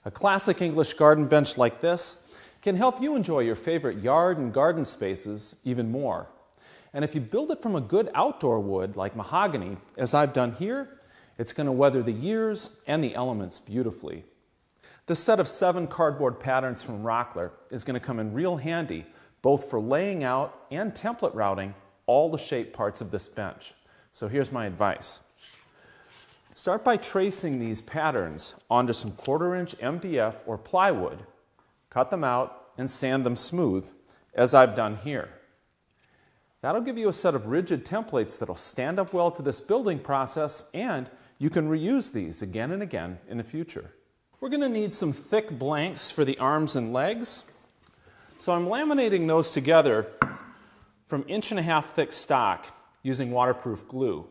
A classic English garden bench like this can help you enjoy your favorite yard and garden spaces even more. And if you build it from a good outdoor wood like mahogany, as I've done here, it's going to weather the years and the elements beautifully. This set of 7 cardboard patterns from Rockler is going to come in real handy, both for laying out and template routing all the shape parts of this bench. So here's my advice. Start by tracing these patterns onto some 1/4-inch MDF or plywood, cut them out, and sand them smooth, as I've done here. That'll give you a set of rigid templates that'll stand up well to this building process, and you can reuse these again and again in the future. We're going to need some thick blanks for the arms and legs, so I'm laminating those together from 1.5-inch thick stock using waterproof glue.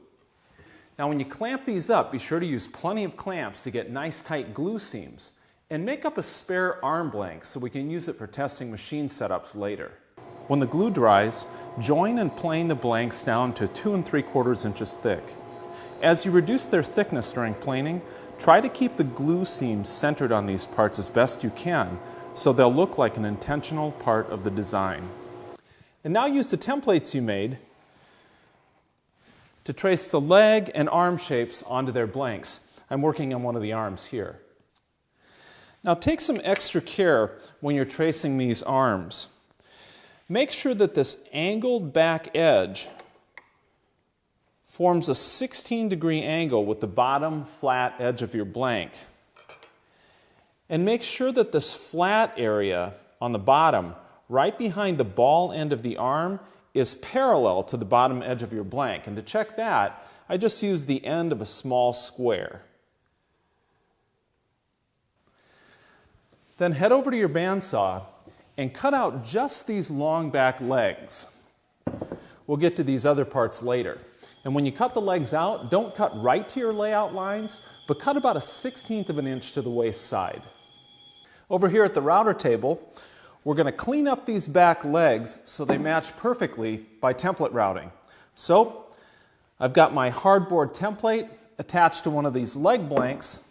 Now when you clamp these up, be sure to use plenty of clamps to get nice tight glue seams, and make up a spare arm blank so we can use it for testing machine setups later. When the glue dries, join and plane the blanks down to 2 3/4 inches thick. As you reduce their thickness during planing, try to keep the glue seams centered on these parts as best you can so they'll look like an intentional part of the design. And now use the templates you made to trace the leg and arm shapes onto their blanks. I'm working on one of the arms here. Now take some extra care when you're tracing these arms. Make sure that this angled back edge forms a 16-degree angle with the bottom flat edge of your blank. And make sure that this flat area on the bottom, right behind the ball end of the arm, is parallel to the bottom edge of your blank. And to check that, I just use the end of a small square. Then head over to your bandsaw and cut out just these long back legs. We'll get to these other parts later. And when you cut the legs out, don't cut right to your layout lines, but cut about 1/16 of an inch to the waist side. Over here at the router table, we're going to clean up these back legs so they match perfectly by template routing. So I've got my hardboard template attached to one of these leg blanks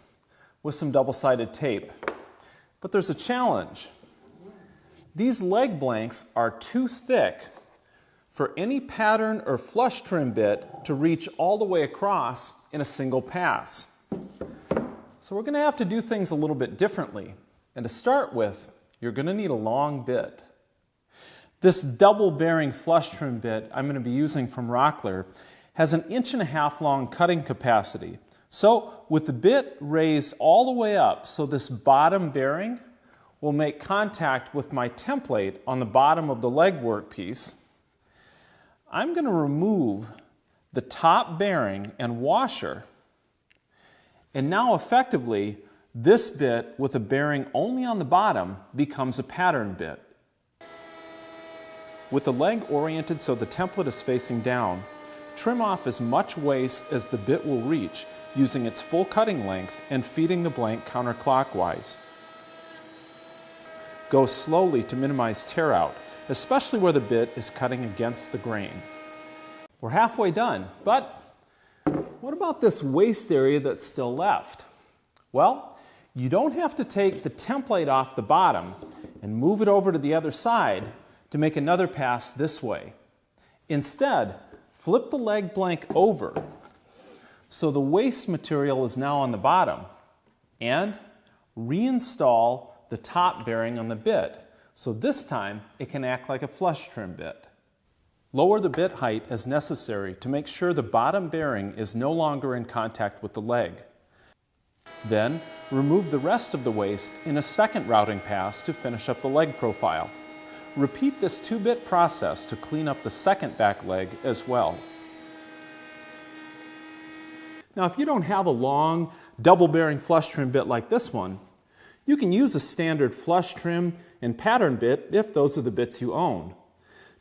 with some double-sided tape. But there's a challenge. These leg blanks are too thick for any pattern or flush trim bit to reach all the way across in a single pass. So we're going to have to do things a little bit differently. And to start with, you're going to need a long bit. This double bearing flush trim bit I'm going to be using from Rockler has an 1.5-inch long cutting capacity. So with the bit raised all the way up, so this bottom bearing will make contact with my template on the bottom of the leg workpiece, I'm going to remove the top bearing and washer, and now effectively this bit with a bearing only on the bottom becomes a pattern bit. With the leg oriented so the template is facing down, trim off as much waste as the bit will reach using its full cutting length and feeding the blank counterclockwise. Go slowly to minimize tear out, especially where the bit is cutting against the grain. We're halfway done, but what about this waste area that's still left? Well, you don't have to take the template off the bottom and move it over to the other side to make another pass this way. Instead, flip the leg blank over so the waste material is now on the bottom, and reinstall the top bearing on the bit, so this time it can act like a flush trim bit. Lower the bit height as necessary to make sure the bottom bearing is no longer in contact with the leg. Then, remove the rest of the waste in a second routing pass to finish up the leg profile. Repeat this 2-bit process to clean up the second back leg as well. Now, if you don't have a long, double-bearing flush trim bit like this one, you can use a standard flush trim and pattern bit if those are the bits you own.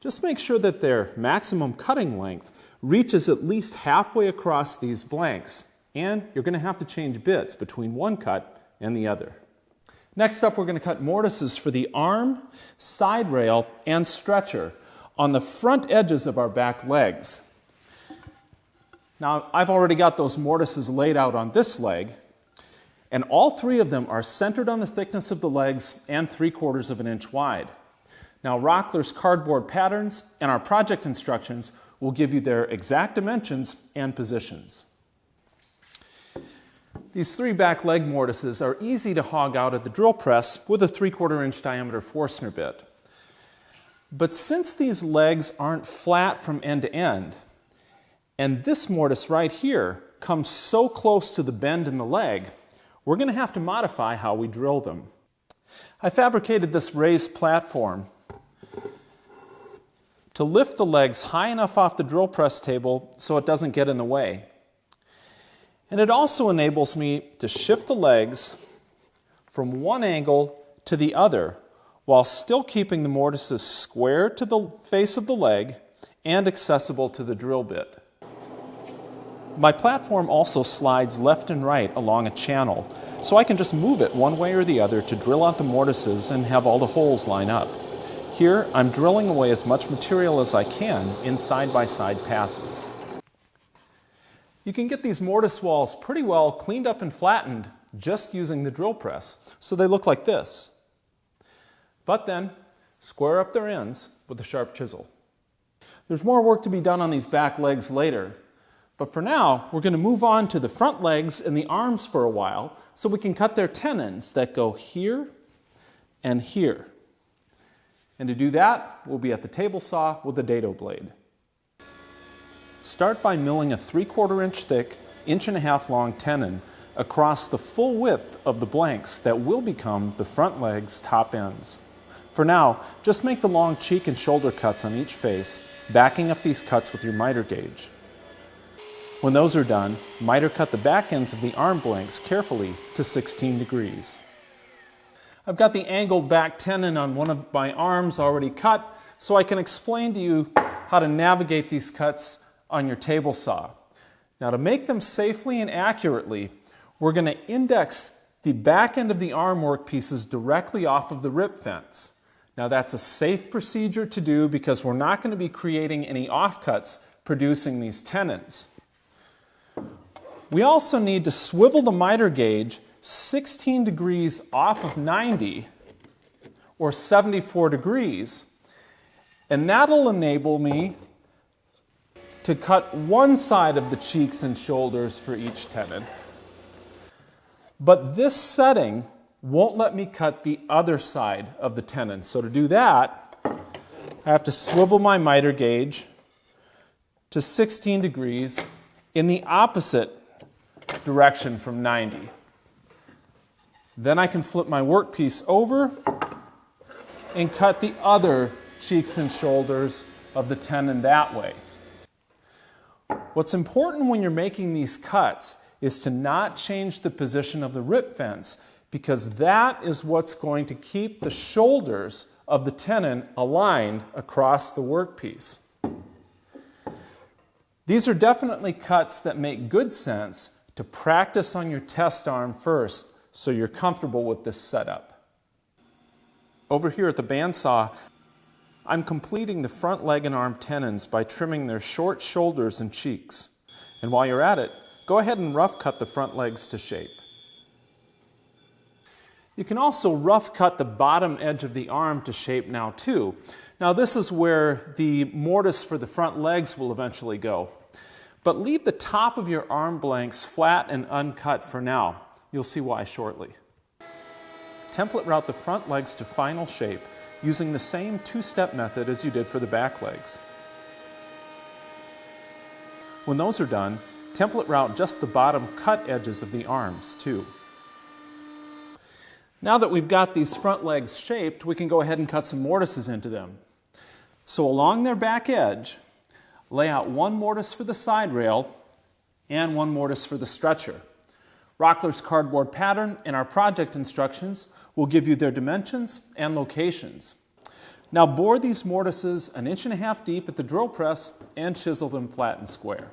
Just make sure that their maximum cutting length reaches at least halfway across these blanks, and you're going to have to change bits between one cut and the other. Next up, we're going to cut mortises for the arm, side rail, and stretcher on the front edges of our back legs. Now, I've already got those mortises laid out on this leg, And all three of them are centered on the thickness of the legs and 3/4 of an inch wide. Now, Rockler's cardboard patterns and our project instructions will give you their exact dimensions and positions. These 3 back leg mortises are easy to hog out at the drill press with a 3/4 inch diameter Forstner bit. But since these legs aren't flat from end to end, and this mortise right here comes so close to the bend in the leg, we're going to have to modify how we drill them. I fabricated this raised platform to lift the legs high enough off the drill press table so it doesn't get in the way. And it also enables me to shift the legs from one angle to the other while still keeping the mortises square to the face of the leg and accessible to the drill bit. My platform also slides left and right along a channel, so I can just move it one way or the other to drill out the mortises and have all the holes line up. Here, I'm drilling away as much material as I can in side-by-side passes. You can get these mortise walls pretty well cleaned up and flattened just using the drill press, so they look like this. But then, square up their ends with a sharp chisel. There's more work to be done on these back legs later, but for now, we're going to move on to the front legs and the arms for a while so we can cut their tenons that go here and here. And to do that, we'll be at the table saw with a dado blade. Start by milling a 3/4 inch thick, 1.5 inch long tenon across the full width of the blanks that will become the front legs' top ends. For now, just make the long cheek and shoulder cuts on each face, backing up these cuts with your miter gauge. When those are done, miter cut the back ends of the arm blanks carefully to 16 degrees. I've got the angled back tenon on one of my arms already cut, so I can explain to you how to navigate these cuts on your table saw. Now, to make them safely and accurately, we're going to index the back end of the arm work pieces directly off of the rip fence. Now, that's a safe procedure to do because we're not going to be creating any offcuts producing these tenons. We also need to swivel the miter gauge 16 degrees off of 90, or 74 degrees, and that'll enable me to cut one side of the cheeks and shoulders for each tenon. But this setting won't let me cut the other side of the tenon. So to do that, I have to swivel my miter gauge to 16 degrees in the opposite direction from 90. Then I can flip my workpiece over and cut the other cheeks and shoulders of the tenon that way. What's important when you're making these cuts is to not change the position of the rip fence, because that is what's going to keep the shoulders of the tenon aligned across the workpiece. These are definitely cuts that make good sense to practice on your test arm first, so you're comfortable with this setup. Over here at the bandsaw, I'm completing the front leg and arm tenons by trimming their short shoulders and cheeks. And while you're at it, go ahead and rough cut the front legs to shape. You can also rough cut the bottom edge of the arm to shape now too. Now this is where the mortise for the front legs will eventually go. But leave the top of your arm blanks flat and uncut for now. You'll see why shortly. Template route the front legs to final shape using the same two-step method as you did for the back legs. When those are done, template route just the bottom cut edges of the arms too. Now that we've got these front legs shaped, we can go ahead and cut some mortises into them. So along their back edge, lay out one mortise for the side rail and one mortise for the stretcher. Rockler's cardboard pattern and our project instructions will give you their dimensions and locations. Now bore these mortises 1.5 inches deep at the drill press and chisel them flat and square.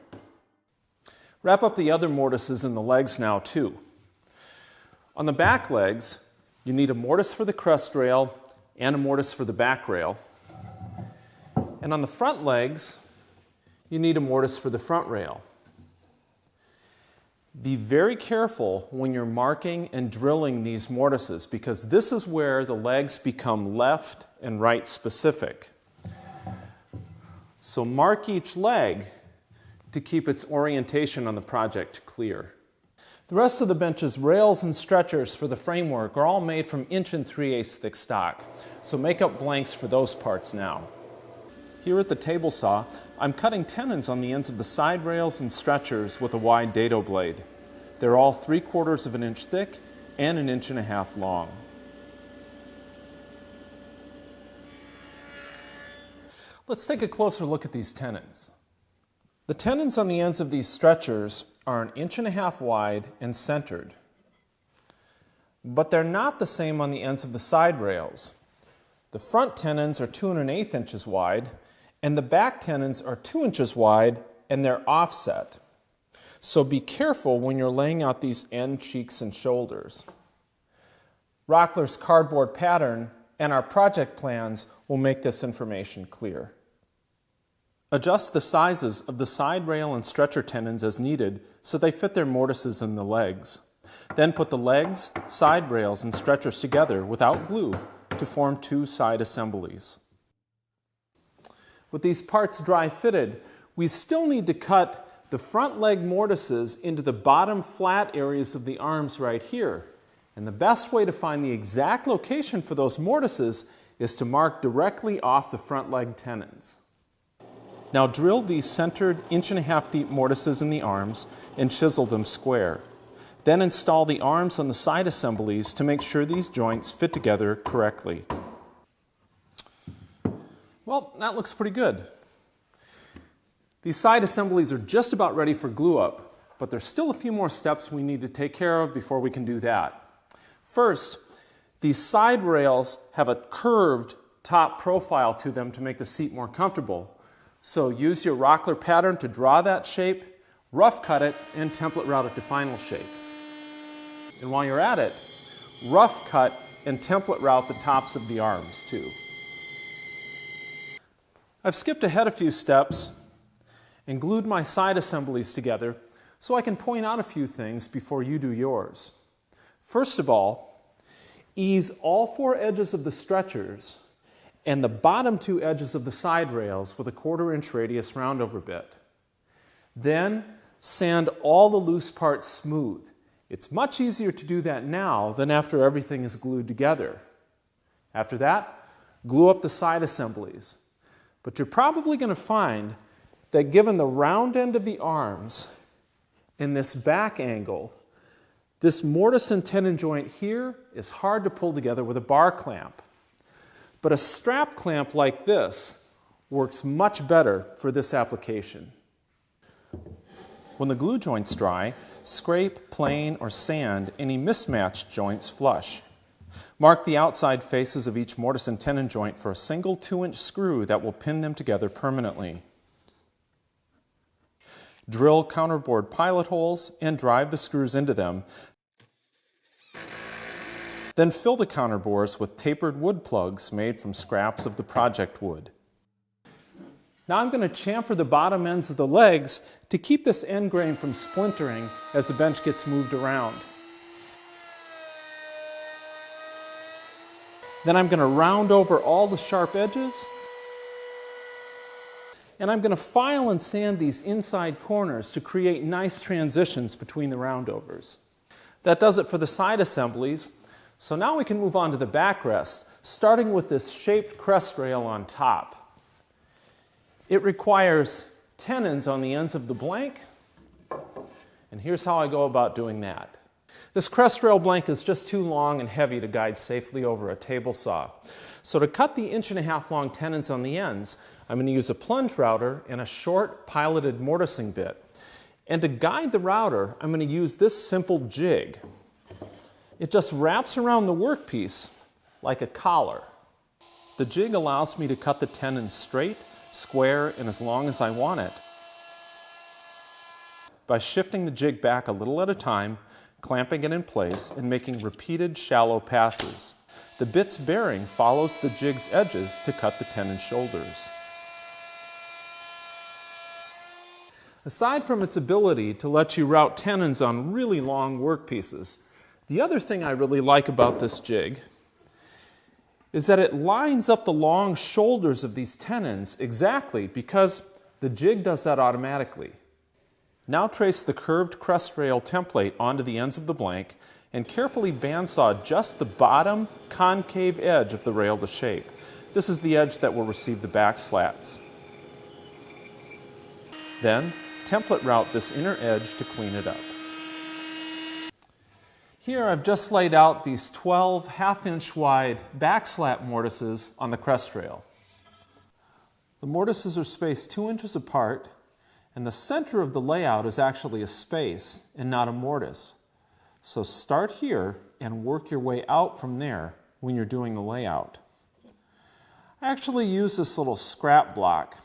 Wrap up the other mortises in the legs now too. On the back legs, you need a mortise for the crest rail and a mortise for the back rail. And on the front legs, you need a mortise for the front rail. Be very careful when you're marking and drilling these mortises, because this is where the legs become left and right specific. So mark each leg to keep its orientation on the project clear. The rest of the bench's rails and stretchers for the framework are all made from 1 3/8 thick stock, so make up blanks for those parts now. Here at the table saw, I'm cutting tenons on the ends of the side rails and stretchers with a wide dado blade. They're all 3/4 of an inch thick and 1.5 inches long. Let's take a closer look at these tenons. The tenons on the ends of these stretchers are 1.5 inches wide and centered. But they're not the same on the ends of the side rails. The front tenons are 2 1/8 inches wide, and the back tenons are 2 inches wide, and they're offset. So be careful when you're laying out these end cheeks and shoulders. Rockler's cardboard pattern and our project plans will make this information clear. Adjust the sizes of the side rail and stretcher tenons as needed so they fit their mortises in the legs. Then put the legs, side rails, and stretchers together without glue to form 2 side assemblies. With these parts dry fitted, we still need to cut the front leg mortises into the bottom flat areas of the arms right here. And the best way to find the exact location for those mortises is to mark directly off the front leg tenons. Now drill these centered 1.5 inch deep mortises in the arms and chisel them square. Then install the arms on the side assemblies to make sure these joints fit together correctly. Well, that looks pretty good. These side assemblies are just about ready for glue up, but there's still a few more steps we need to take care of before we can do that. First, these side rails have a curved top profile to them to make the seat more comfortable. So use your Rockler pattern to draw that shape, rough cut it, and template route it to final shape. And while you're at it, rough cut and template route the tops of the arms too. I've skipped ahead a few steps and glued my side assemblies together so I can point out a few things before you do yours. First of all, ease all 4 edges of the stretchers and the bottom 2 edges of the side rails with a 1/4 inch radius roundover bit. Then sand all the loose parts smooth. It's much easier to do that now than after everything is glued together. After that, glue up the side assemblies. But you're probably going to find that given the round end of the arms and this back angle, this mortise and tenon joint here is hard to pull together with a bar clamp. But a strap clamp like this works much better for this application. When the glue joint's dry, scrape, plane, or sand any mismatched joints flush. Mark the outside faces of each mortise and tenon joint for a single 2-inch screw that will pin them together permanently. Drill counterbore pilot holes and drive the screws into them. Then fill the counterbores with tapered wood plugs made from scraps of the project wood. Now I'm going to chamfer the bottom ends of the legs to keep this end grain from splintering as the bench gets moved around. Then I'm going to round over all the sharp edges, and I'm going to file and sand these inside corners to create nice transitions between the roundovers. That does it for the side assemblies, so now we can move on to the backrest, starting with this shaped crest rail on top. It requires tenons on the ends of the blank, and here's how I go about doing that. This crest rail blank is just too long and heavy to guide safely over a table saw. So to cut the 1.5 inch long tenons on the ends, I'm going to use a plunge router and a short piloted mortising bit. And to guide the router, I'm going to use this simple jig. It just wraps around the workpiece like a collar. The jig allows me to cut the tenon straight, square, and as long as I want it. By shifting the jig back a little at a time, clamping it in place, and making repeated shallow passes. The bit's bearing follows the jig's edges to cut the tenon shoulders. Aside from its ability to let you route tenons on really long workpieces, the other thing I really like about this jig is that it lines up the long shoulders of these tenons exactly because the jig does that automatically. Now trace the curved crest rail template onto the ends of the blank and carefully bandsaw just the bottom concave edge of the rail to shape. This is the edge that will receive the back slats. Then, template route this inner edge to clean it up. Here I've just laid out these 12 half-inch wide back slat mortises on the crest rail. The mortises are spaced 2 inches apart, and the center of the layout is actually a space and not a mortise. So start here and work your way out from there when you're doing the layout. I actually use this little scrap block.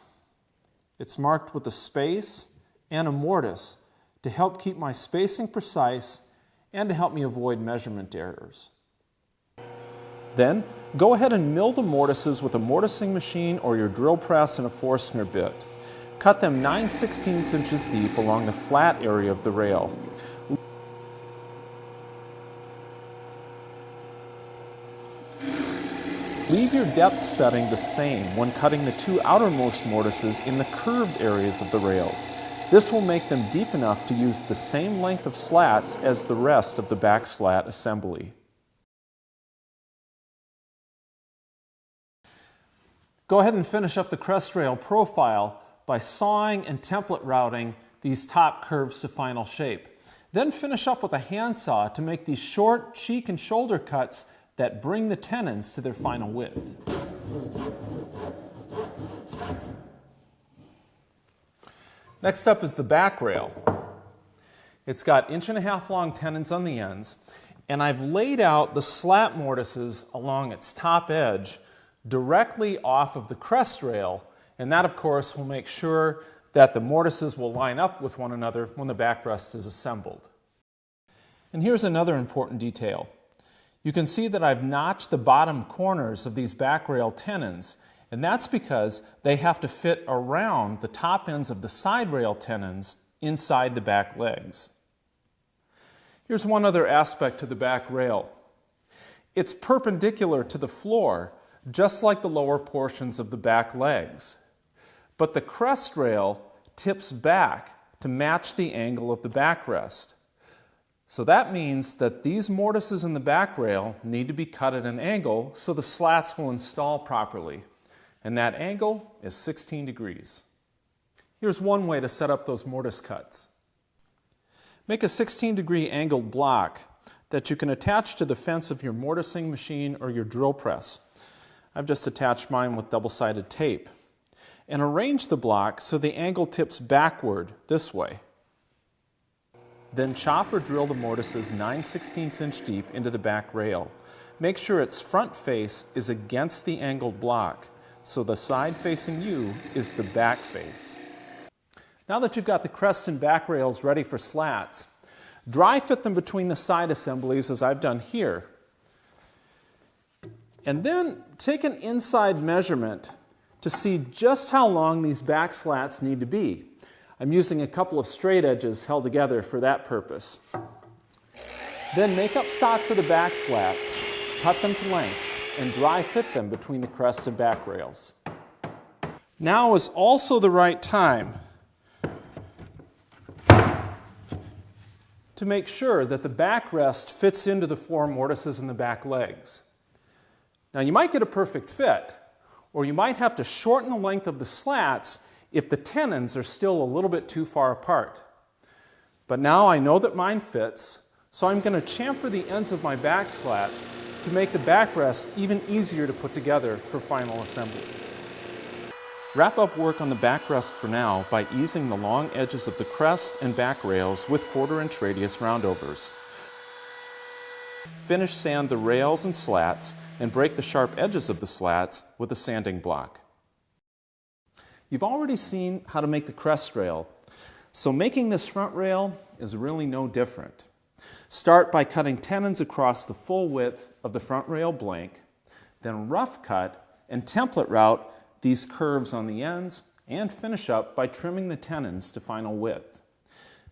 It's marked with a space and a mortise to help keep my spacing precise and to help me avoid measurement errors. Then, go ahead and mill the mortises with a mortising machine or your drill press and a Forstner bit. Cut them 9/16 inches deep along the flat area of the rail. Leave your depth setting the same when cutting the 2 outermost mortises in the curved areas of the rails. This will make them deep enough to use the same length of slats as the rest of the back slat assembly. Go ahead and finish up the crest rail profile by sawing and template routing these top curves to final shape. Then finish up with a handsaw to make these short cheek and shoulder cuts that bring the tenons to their final width. Next up is the back rail. It's got 1.5 inch long tenons on the ends, and I've laid out the slat mortises along its top edge directly off of the crest rail, and that of course will make sure that the mortises will line up with one another when the backrest is assembled. And here's another important detail. You can see that I've notched the bottom corners of these back rail tenons, and that's because they have to fit around the top ends of the side rail tenons inside the back legs. Here's one other aspect to the back rail. It's perpendicular to the floor, just like the lower portions of the back legs. But the crest rail tips back to match the angle of the backrest. So that means that these mortises in the back rail need to be cut at an angle so the slats will install properly. And that angle is 16 degrees. Here's one way to set up those mortise cuts. Make a 16-degree angled block that you can attach to the fence of your mortising machine or your drill press. I've just attached mine with double-sided tape. And arrange the block so the angle tips backward this way. Then chop or drill the mortises 9/16 inch deep into the back rail. Make sure its front face is against the angled block, so the side facing you is the back face. Now that you've got the crest and back rails ready for slats, dry fit them between the side assemblies as I've done here. And then take an inside measurement to see just how long these back slats need to be. I'm using a couple of straight edges held together for that purpose. Then make up stock for the back slats, cut them to length, and dry fit them between the crest and back rails. Now is also the right time to make sure that the backrest fits into the 4 mortises in the back legs. Now you might get a perfect fit, or you might have to shorten the length of the slats if the tenons are still a little bit too far apart. But now I know that mine fits, so I'm going to chamfer the ends of my back slats to make the backrest even easier to put together for final assembly. Wrap up work on the backrest for now by easing the long edges of the crest and back rails with 1/4 inch radius roundovers. Finish sand the rails and slats and break the sharp edges of the slats with a sanding block. You've already seen how to make the crest rail, so making this front rail is really no different. Start by cutting tenons across the full width of the front rail blank, then rough cut and template route these curves on the ends and finish up by trimming the tenons to final width.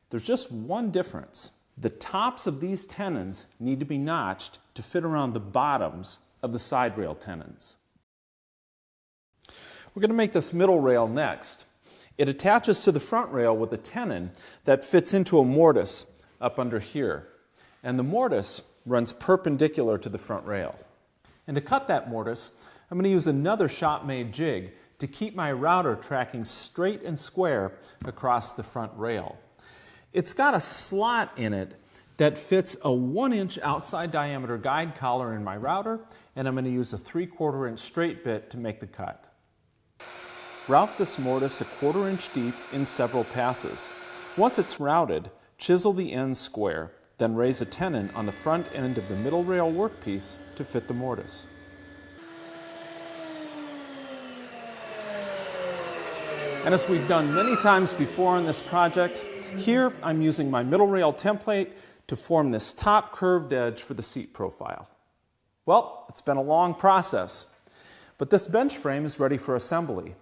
There's just one difference. The tops of these tenons need to be notched to fit around the bottoms of the side rail tenons. We're going to make this middle rail next. It attaches to the front rail with a tenon that fits into a mortise up under here. And the mortise runs perpendicular to the front rail. And to cut that mortise, I'm going to use another shop-made jig to keep my router tracking straight and square across the front rail. It's got a slot in it that fits a 1-inch outside diameter guide collar in my router, and I'm going to use a 3/4 inch straight bit to make the cut. Route this mortise a 1/4 inch deep in several passes. Once it's routed, chisel the ends square, then raise a tenon on the front end of the middle rail workpiece to fit the mortise. And as we've done many times before on this project, here I'm using my middle rail template to form this top curved edge for the seat profile. Well, it's been a long process, but this bench frame is ready for assembly.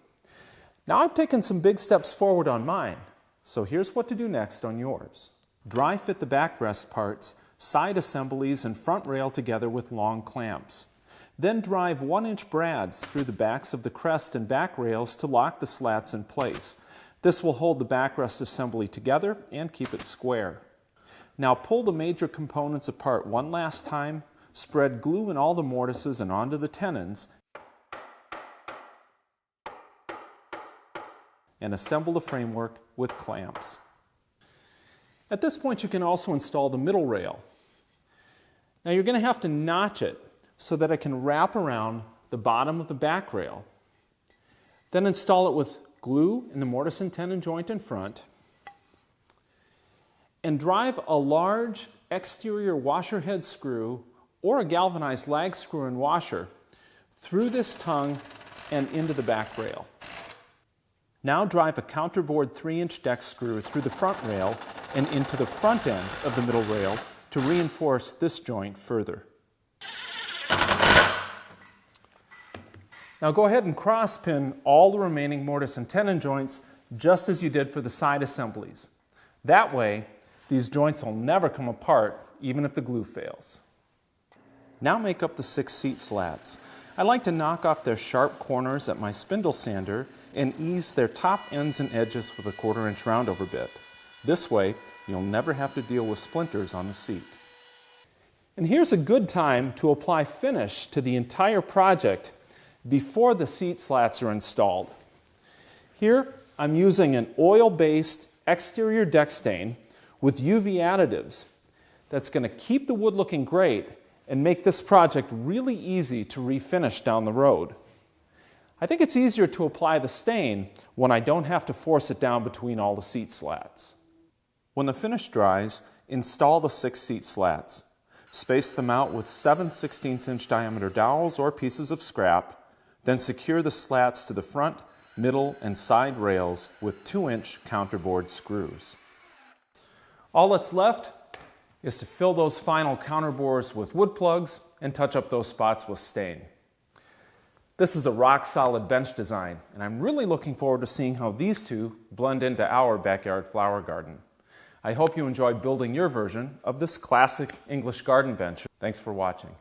Now I've taken some big steps forward on mine, so here's what to do next on yours. Dry fit the backrest parts, side assemblies, and front rail together with long clamps. Then drive 1-inch brads through the backs of the crest and back rails to lock the slats in place. This will hold the backrest assembly together and keep it square. Now pull the major components apart one last time, spread glue in all the mortises and onto the tenons, and assemble the framework with clamps. At this point you can also install the middle rail. Now you're going to have to notch it so that it can wrap around the bottom of the back rail. Then install it with glue in the mortise and tenon joint in front, and drive a large exterior washer head screw or a galvanized lag screw and washer through this tongue and into the back rail. Now drive a counterboard 3-inch deck screw through the front rail and into the front end of the middle rail to reinforce this joint further. Now go ahead and cross pin all the remaining mortise and tenon joints just as you did for the side assemblies. That way, these joints will never come apart even if the glue fails. Now make up the 6 seat slats. I like to knock off their sharp corners at my spindle sander and ease their top ends and edges with a 1/4 inch roundover bit. This way, you'll never have to deal with splinters on the seat. And here's a good time to apply finish to the entire project before the seat slats are installed. Here, I'm using an oil-based exterior deck stain with UV additives that's going to keep the wood looking great and make this project really easy to refinish down the road. I think it's easier to apply the stain when I don't have to force it down between all the seat slats. When the finish dries, install the 6 seat slats. Space them out with 7/16 inch diameter dowels or pieces of scrap, then secure the slats to the front, middle, and side rails with 2-inch counterboard screws. All that's left is to fill those final counterbores with wood plugs and touch up those spots with stain. This is a rock-solid bench design, and I'm really looking forward to seeing how these two blend into our backyard flower garden. I hope you enjoy building your version of this classic English garden bench. Thanks for watching.